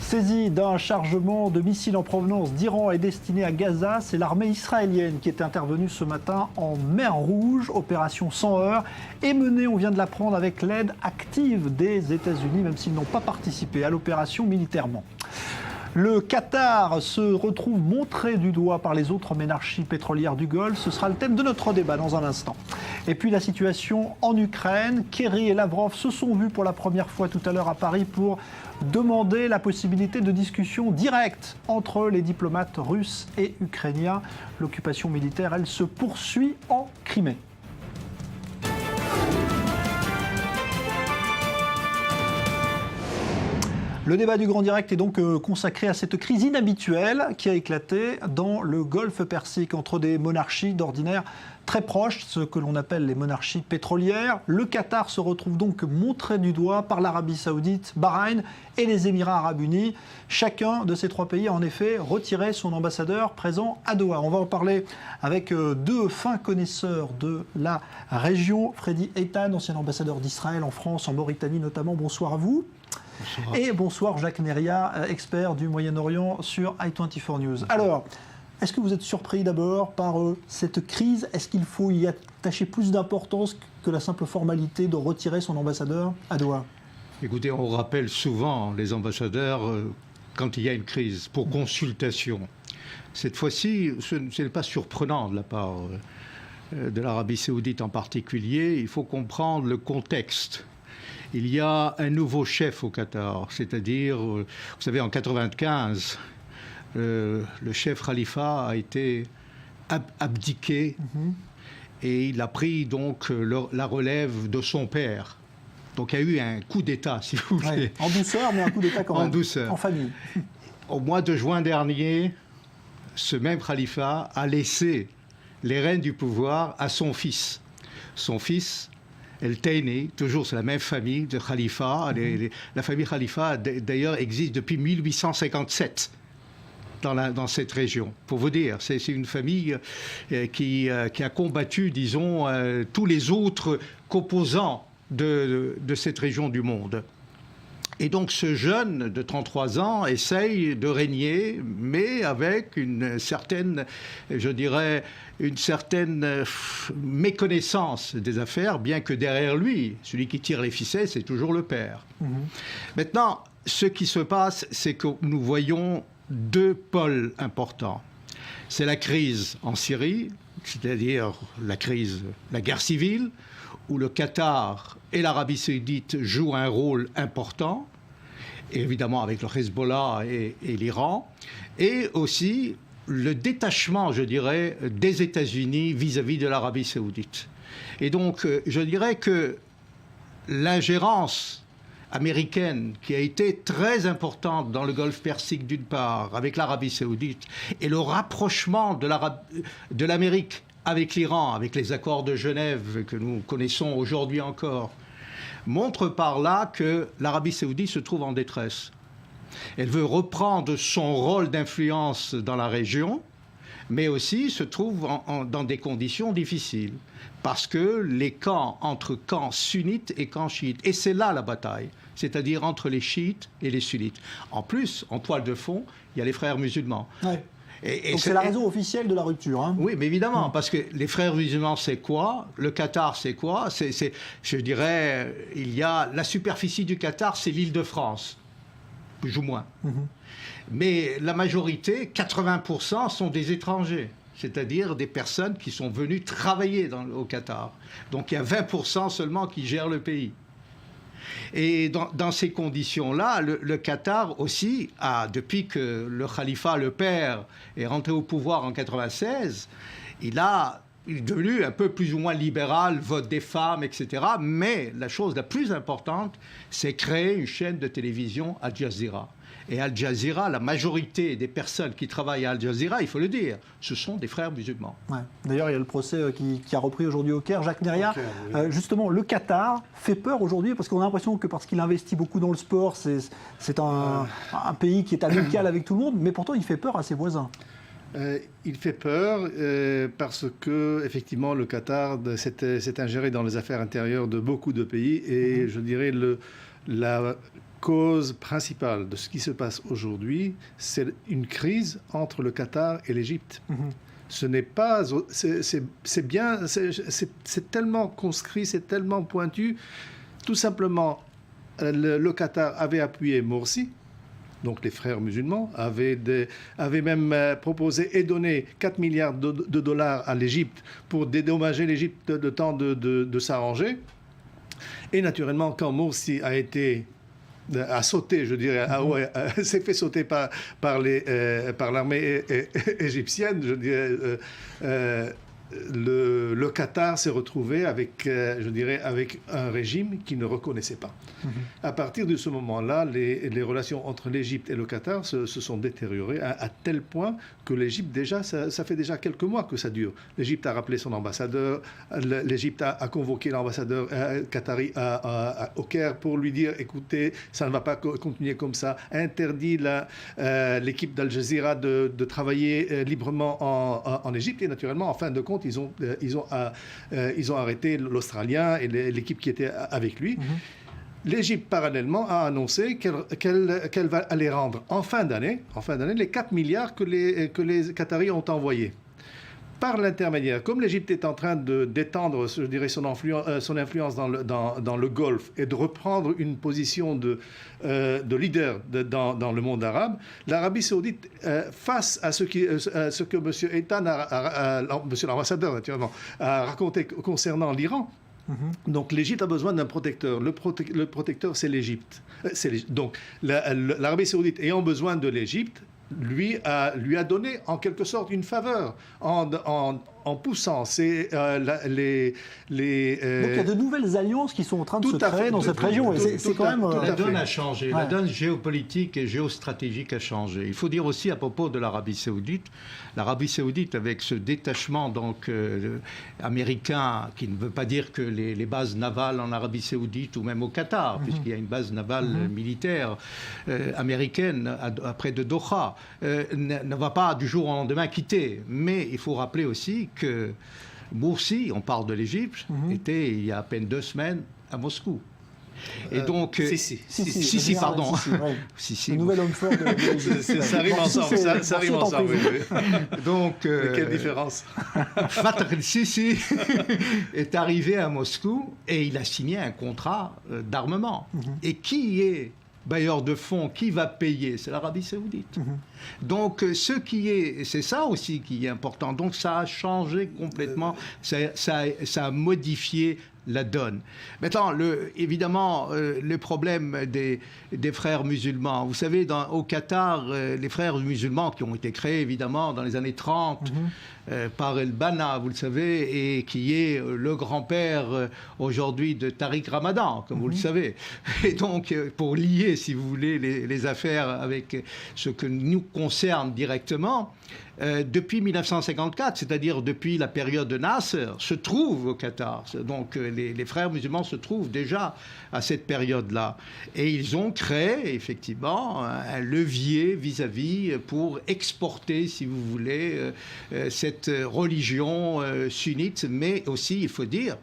Saisie d'un chargement de missiles en provenance d'Iran et destiné à Gaza, c'est l'armée israélienne qui est intervenue ce matin en mer Rouge. Opération sans heurts est menée, on vient de l'apprendre, avec l'aide active des États-Unis, même s'ils n'ont pas participé à l'opération militairement. Le Qatar se retrouve montré du doigt par les autres monarchies pétrolières du Golfe. Ce sera le thème de notre débat dans un instant. Et puis la situation en Ukraine. Kerry et Lavrov se sont vus pour la première fois tout à l'heure à Paris pour demander la possibilité de discussion directe entre les diplomates russes et ukrainiens. L'occupation militaire, elle, se poursuit en Crimée. Le débat du Grand Direct est donc consacré à cette crise inhabituelle qui a éclaté dans le Golfe Persique entre des monarchies d'ordinaire très proches, ce que l'on appelle les monarchies pétrolières. Le Qatar se retrouve donc montré du doigt par l'Arabie Saoudite, Bahreïn et les Émirats Arabes Unis. Chacun de ces trois pays a en effet retiré son ambassadeur présent à Doha. On va en parler avec deux fins connaisseurs de la région. Freddy Eitan, ancien ambassadeur d'Israël en France, en Mauritanie notamment. Bonsoir à vous. Bonsoir. Et bonsoir Jacques Neria, expert du Moyen-Orient sur i24 News. Alors, est-ce que vous êtes surpris d'abord par cette crise? Est-ce qu'il faut y attacher plus d'importance que la simple formalité de retirer son ambassadeur à Doha? Écoutez, on rappelle souvent les ambassadeurs quand il y a une crise pour consultation. Cette fois-ci, ce n'est pas surprenant de la part de l'Arabie Saoudite en particulier. Il faut comprendre le contexte. Il y a un nouveau chef au Qatar, c'est-à-dire, vous savez, en 1995, le chef Khalifa a été abdiqué et il a pris donc la relève de son père. Donc il y a eu un coup d'État, si vous voulez. Ouais, en douceur, mais un coup d'État quand même. En douceur. En famille. Au mois de juin dernier, ce même Khalifa a laissé les rênes du pouvoir à son fils. Son fils, El Taini, toujours c'est la même famille de Khalifa. La famille Khalifa, d'ailleurs, existe depuis 1857 dans cette région. Pour vous dire, c'est une famille qui a combattu, disons, tous les autres composants de cette région du monde. Et donc ce jeune de 33 ans essaye de régner, mais avec une certaine, je dirais, une certaine méconnaissance des affaires, bien que derrière lui, celui qui tire les ficelles, c'est toujours le père. Maintenant, ce qui se passe, c'est que nous voyons deux pôles importants. C'est la crise en Syrie, c'est-à-dire la guerre civile, où le Qatar et l'Arabie Saoudite jouent un rôle important, évidemment avec le Hezbollah et l'Iran, et aussi le détachement, je dirais, des États-Unis vis-à-vis de l'Arabie Saoudite. Et donc, je dirais que l'ingérence américaine, qui a été très importante dans le Golfe Persique d'une part, avec l'Arabie Saoudite, et le rapprochement de l'Amérique avec l'Iran, avec les accords de Genève que nous connaissons aujourd'hui encore, montre par là que l'Arabie Saoudite se trouve en détresse. Elle veut reprendre son rôle d'influence dans la région, mais aussi se trouve dans des conditions difficiles, parce que les camps, entre camps sunnites et camps chiites, et c'est là la bataille, c'est-à-dire entre les chiites et les sunnites. En plus, en toile de fond, il y a les frères musulmans. Ouais. Donc c'est la raison officielle de la rupture. Hein. Oui, mais évidemment, parce que les frères musulmans, c'est quoi? Le Qatar, c'est quoi? Je dirais, il y a la superficie du Qatar, c'est l'île de France, plus ou moins. Mais la majorité, 80%, sont des étrangers, c'est-à-dire des personnes qui sont venues travailler au Qatar. Donc il y a 20% seulement qui gèrent le pays. Et dans ces conditions-là, le Qatar aussi depuis que le Khalifa, le père, est rentré au pouvoir en 1996, il est devenu un peu plus ou moins libéral, vote des femmes, etc. Mais la chose la plus importante, c'est créer une chaîne de télévision Al Jazeera. Et Al Jazeera, la majorité des personnes qui travaillent à Al Jazeera, il faut le dire, ce sont des frères musulmans. Ouais. D'ailleurs, il y a le procès qui a repris aujourd'hui au Caire. Jacques Neria, oui. Justement, le Qatar fait peur aujourd'hui parce qu'on a l'impression que parce qu'il investit beaucoup dans le sport, c'est un pays qui est amical avec tout le monde, mais pourtant il fait peur à ses voisins. Il fait peur parce que effectivement le Qatar s'est ingéré dans les affaires intérieures de beaucoup de pays et je dirais cause principale de ce qui se passe aujourd'hui, c'est une crise entre le Qatar et l'Égypte. Ce n'est pas... C'est bien... C'est tellement conscrit, c'est tellement pointu. Tout simplement, le Qatar avait appuyé Morsi, donc les frères musulmans, avait même proposé et donné 4 milliards de dollars à l'Égypte pour dédommager l'Égypte le temps de s'arranger. Et naturellement, quand Morsi a sauté, je dirais, s'est fait sauter par l'armée égyptienne, je dirais, le Qatar s'est retrouvé avec un régime qu'il ne reconnaissait pas. À partir de ce moment-là, les relations entre l'Égypte et le Qatar se sont détériorées à tel point que l'Égypte, déjà, ça fait déjà quelques mois que ça dure. L'Égypte a rappelé son ambassadeur, l'Égypte a convoqué l'ambassadeur qatari au Caire pour lui dire, écoutez, ça ne va pas continuer comme ça, interdit l'équipe d'Al Jazeera de travailler librement en Égypte, et naturellement, en fin de compte, ils ont arrêté l'Australien et l'équipe qui était avec lui. L'Égypte, parallèlement, a annoncé qu'elle va aller rendre en fin d'année les 4 milliards que les Qataris ont envoyés. Par l'intermédiaire, comme l'Égypte est en train d'étendre, je dirais, son influence dans le Golfe et de reprendre une position de leader dans le monde arabe, l'Arabie saoudite, face à ce que M. Eitan, M. l'ambassadeur naturellement, a raconté concernant l'Iran, donc l'Égypte a besoin d'un protecteur. Le protecteur, c'est l'Égypte. Donc l'Arabie saoudite ayant besoin de l'Égypte, lui a donné en quelque sorte une faveur en poussant Donc il y a de nouvelles alliances qui sont en train de se créer dans cette région. C'est quand même... La donne a changé. La donne géopolitique et géostratégique a changé. Il faut dire aussi à propos de l'Arabie saoudite, avec ce détachement donc, américain, qui ne veut pas dire que les bases navales en Arabie saoudite ou même au Qatar, puisqu'il y a une base navale militaire américaine près de Doha, ne va pas du jour au lendemain quitter. Mais il faut rappeler aussi que Morsi, on parle de l'Égypte, était il y a à peine 2 semaines à Moscou. Et donc, pardon. Le nouvel homme fort de l'Égypte. Ça arrive ensemble. Ça arrive ensemble. Donc, quelle différence. Fatah el-Sisi est arrivé à Moscou et il a signé un contrat d'armement. Et qui est bailleur de fonds, qui va payer? C'est l'Arabie saoudite. Donc, c'est ça aussi qui est important. Donc, ça a changé complètement, ça a modifié la donne. Maintenant, évidemment, le problème des frères musulmans. Vous savez, au Qatar, les frères musulmans qui ont été créés, évidemment, dans les années 30, par El-Banna, vous le savez, et qui est le grand-père aujourd'hui de Tariq Ramadan, comme vous le savez. Et donc, pour lier, si vous voulez, les affaires avec ce que nous concerne directement, depuis 1954, c'est-à-dire depuis la période de Nasser, se trouvent au Qatar. Donc les frères musulmans se trouvent déjà à cette période-là. Et ils ont créé effectivement un levier vis-à-vis pour exporter, si vous voulez, cette religion sunnite. Mais aussi, il faut dire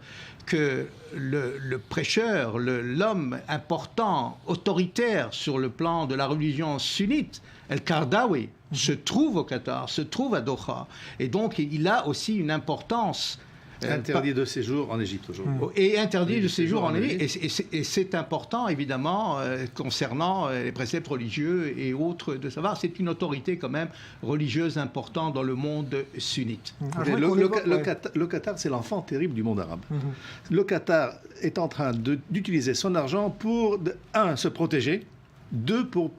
que le prêcheur, l'homme important, autoritaire sur le plan de la religion sunnite, El-Qardawi, se trouve au Qatar, se trouve à Doha. Et donc, il a aussi une importance. Interdit de séjour en Égypte aujourd'hui. Et interdit de séjour en Égypte. Et c'est important, évidemment, concernant les préceptes religieux et autres, de savoir. C'est une autorité, quand même, religieuse importante dans le monde sunnite. Le Qatar, c'est l'enfant terrible du monde arabe. Le Qatar est en train d'utiliser son argent pour, se protéger. 2, pour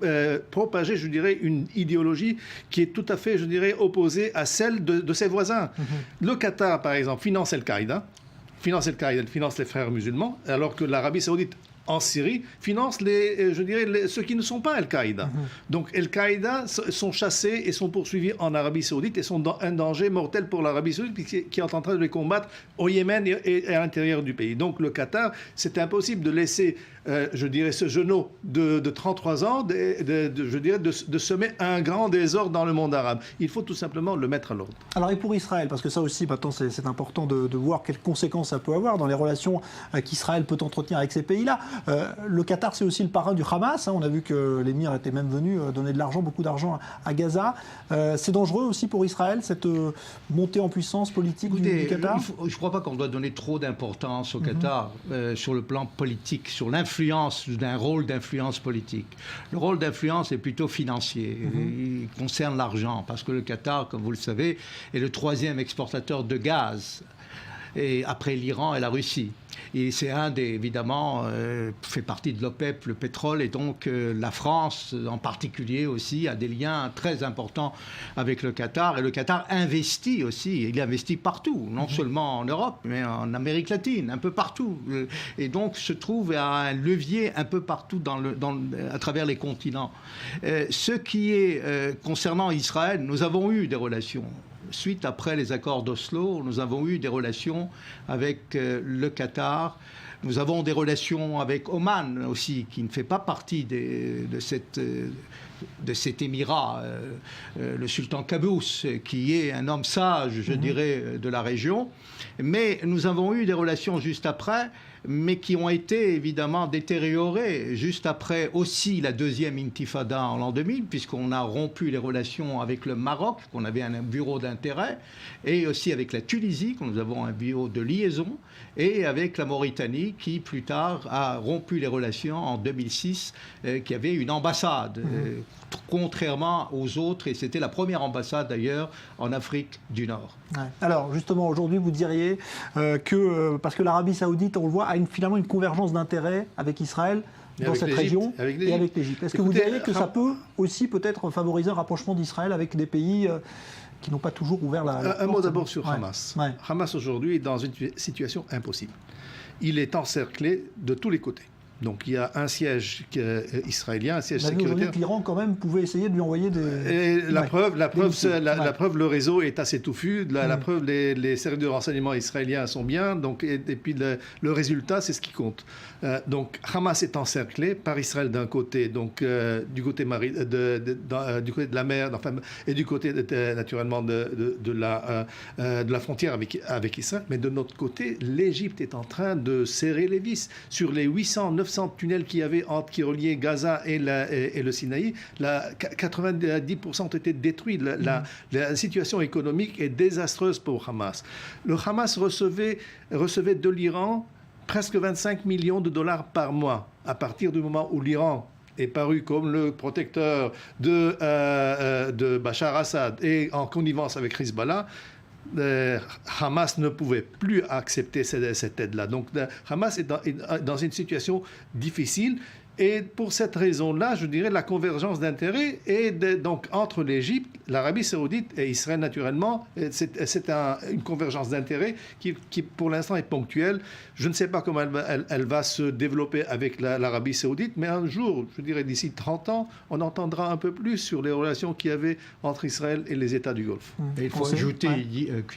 propager, je dirais, une idéologie qui est tout à fait, je dirais, opposée à celle de ses voisins. Le Qatar, par exemple, finance Al-Qaïda, finance les frères musulmans, alors que l'Arabie saoudite, en Syrie, finance ceux qui ne sont pas Al-Qaïda. Donc Al-Qaïda sont chassés et sont poursuivis en Arabie saoudite et sont un danger mortel pour l'Arabie saoudite qui est en train de les combattre au Yémen et à l'intérieur du pays. Donc le Qatar, c'est impossible de laisser, je dirais, ce genou de 33 ans, de semer un grand désordre dans le monde arabe. Il faut tout simplement le mettre à l'ordre. Alors et pour Israël, parce que ça aussi, maintenant, c'est important de voir quelles conséquences ça peut avoir dans les relations qu'Israël peut entretenir avec ces pays-là. Le Qatar, c'est aussi le parrain du Hamas. On a vu que l'émir était même venu donner de l'argent, beaucoup d'argent à Gaza. C'est dangereux aussi pour Israël, cette montée en puissance politique du Qatar? Je ne crois pas qu'on doit donner trop d'importance au Qatar sur le plan politique, sur l'influence d'un rôle d'influence politique. Le rôle d'influence est plutôt financier. Il concerne l'argent, parce que le Qatar, comme vous le savez, est le 3e exportateur de gaz, et après l'Iran et la Russie. Et c'est évidemment, fait partie de l'OPEP, le pétrole, et donc la France en particulier aussi a des liens très importants avec le Qatar. Et le Qatar investit aussi, il investit partout, non seulement en Europe, mais en Amérique latine, un peu partout. Et donc se trouve à un levier un peu partout à travers les continents. Ce qui est concernant Israël, nous avons eu des relations. Suite après les accords d'Oslo, nous avons eu des relations avec le Qatar. Nous avons des relations avec Oman aussi, qui ne fait pas partie de cet émirat, le sultan Qaboos, qui est un homme sage, je dirais, de la région. Mais nous avons eu des relations juste après, mais qui ont été évidemment détériorées juste après aussi la deuxième intifada en l'an 2000, puisqu'on a rompu les relations avec le Maroc, qu'on avait un bureau d'intérêt, et aussi avec la Tunisie, que nous avons un bureau de liaison, et avec la Mauritanie, qui plus tard a rompu les relations en 2006, qui avait une ambassade, contrairement aux autres, et c'était la première ambassade d'ailleurs en Afrique du Nord. Ouais. Alors justement, aujourd'hui, vous diriez parce que l'Arabie Saoudite, on le voit, a finalement une convergence d'intérêts avec Israël dans cette région et avec l'Égypte. Est-ce que vous diriez que ça peut aussi peut-être favoriser un rapprochement d'Israël avec des pays qui n'ont pas toujours ouvert la Un mot d'abord sur Hamas. Ouais. Hamas aujourd'hui est dans une situation impossible. Il est encerclé de tous les côtés. Donc il y a un siège israélien, un siège sécuritaire. L'Iran quand même pouvait essayer de lui envoyer des... Et la preuve, le réseau est assez touffu. La preuve, les services de renseignement israéliens sont bien. Donc, et puis le résultat, c'est ce qui compte. Donc Hamas est encerclé par Israël d'un côté, donc du côté du côté de la mer, enfin, et du côté naturellement de la frontière avec Israël. Mais de notre côté, l'Égypte est en train de serrer les vis sur les 900 tunnels qu'il y avait qui reliaient Gaza et le Sinaï. 90% ont été détruits. La situation économique est désastreuse pour Hamas. Le Hamas recevait de l'Iran presque 25 millions de dollars par mois à partir du moment où l'Iran est paru comme le protecteur de Bachar Assad et en connivence avec Hezbollah. Hamas ne pouvait plus accepter cette aide-là. Donc Hamas est dans une situation difficile. Et pour cette raison-là, je dirais la convergence d'intérêts est donc entre l'Égypte, l'Arabie Saoudite et Israël naturellement. C'est une convergence d'intérêts qui pour l'instant est ponctuelle. Je ne sais pas comment elle va se développer avec l'Arabie Saoudite, mais un jour, je dirais d'ici 30 ans, on entendra un peu plus sur les relations qu'il y avait entre Israël et les États du Golfe. Et il faut ajouter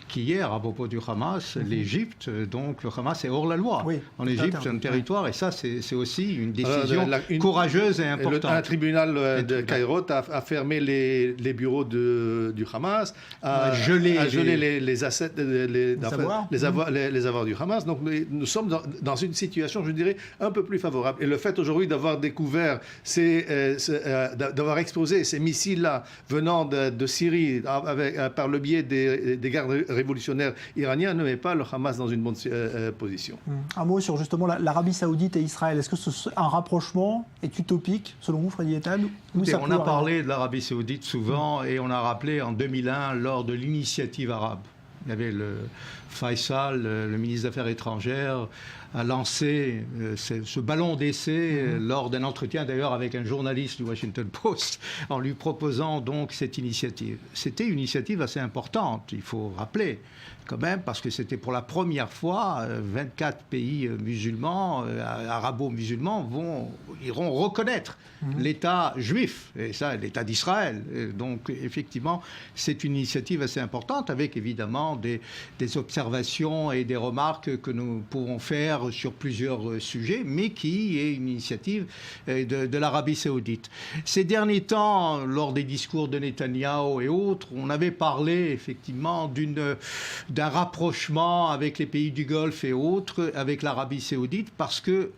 qu'hier, à propos du Hamas, l'Égypte, donc le Hamas est hors la loi. Oui, en Égypte, c'est un territoire, et ça, c'est aussi une décision courageuse et importante. Un tribunal de Cairo a fermé les bureaux du Hamas, a gelé les assets, les avoirs du Hamas. Donc nous sommes dans une situation, je dirais, un peu plus favorable. Et le fait aujourd'hui d'avoir découvert, d'avoir exposé ces missiles-là venant de Syrie par le biais des gardes révolutionnaires iraniens ne met pas le Hamas dans une bonne position. Un mot sur justement l'Arabie Saoudite et Israël. Est-ce que un rapprochement est utopique, selon vous, Freddy Ethan? On a parlé de l'Arabie Saoudite souvent et on a rappelé en 2001, lors de l'initiative arabe. Il y avait le Faisal, le ministre des Affaires étrangères, a lancé ce ballon d'essai lors d'un entretien d'ailleurs avec un journaliste du Washington Post en lui proposant donc cette initiative. C'était une initiative assez importante, il faut rappeler quand même, parce que c'était pour la première fois 24 pays musulmans, arabo-musulmans iront reconnaître l'État juif, et ça, l'État d'Israël. Donc effectivement, c'est une initiative assez importante avec évidemment des observations et des remarques que nous pourrons faire sur plusieurs sujets, mais qui est une initiative de l'Arabie Saoudite. Ces derniers temps, lors des discours de Netanyahou et autres, on avait parlé effectivement d'un rapprochement avec les pays du Golfe et autres, avec l'Arabie Saoudite, parce que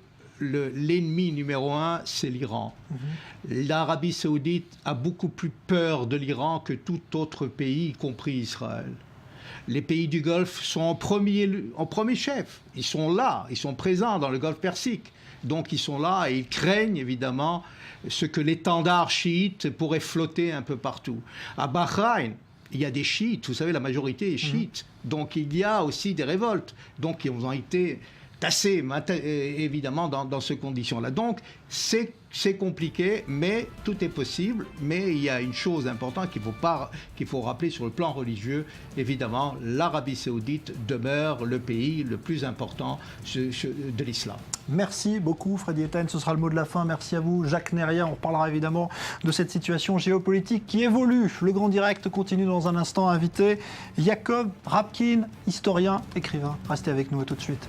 l'ennemi numéro un, c'est l'Iran. L'Arabie saoudite a beaucoup plus peur de l'Iran que tout autre pays, y compris Israël. Les pays du Golfe sont en premier chef. Ils sont là, ils sont présents dans le Golfe Persique. Donc ils sont là et ils craignent évidemment ce que l'étendard chiite pourrait flotter un peu partout. À Bahreïn, il y a des chiites, vous savez, la majorité est chiite. Donc il y a aussi des révoltes. Donc ils ont été tassés, évidemment, dans ces conditions-là. Donc c'est compliqué, mais tout est possible. Mais il y a une chose importante qu'il faut rappeler sur le plan religieux. Évidemment, l'Arabie saoudite demeure le pays le plus important de l'islam. Merci beaucoup Freddy Eten, ce sera le mot de la fin. Merci à vous Jacques Neria. On reparlera évidemment de cette situation géopolitique qui évolue. Le Grand Direct continue dans un instant. Invité Jacob Rapkin, historien, écrivain. Restez avec nous, à tout de suite.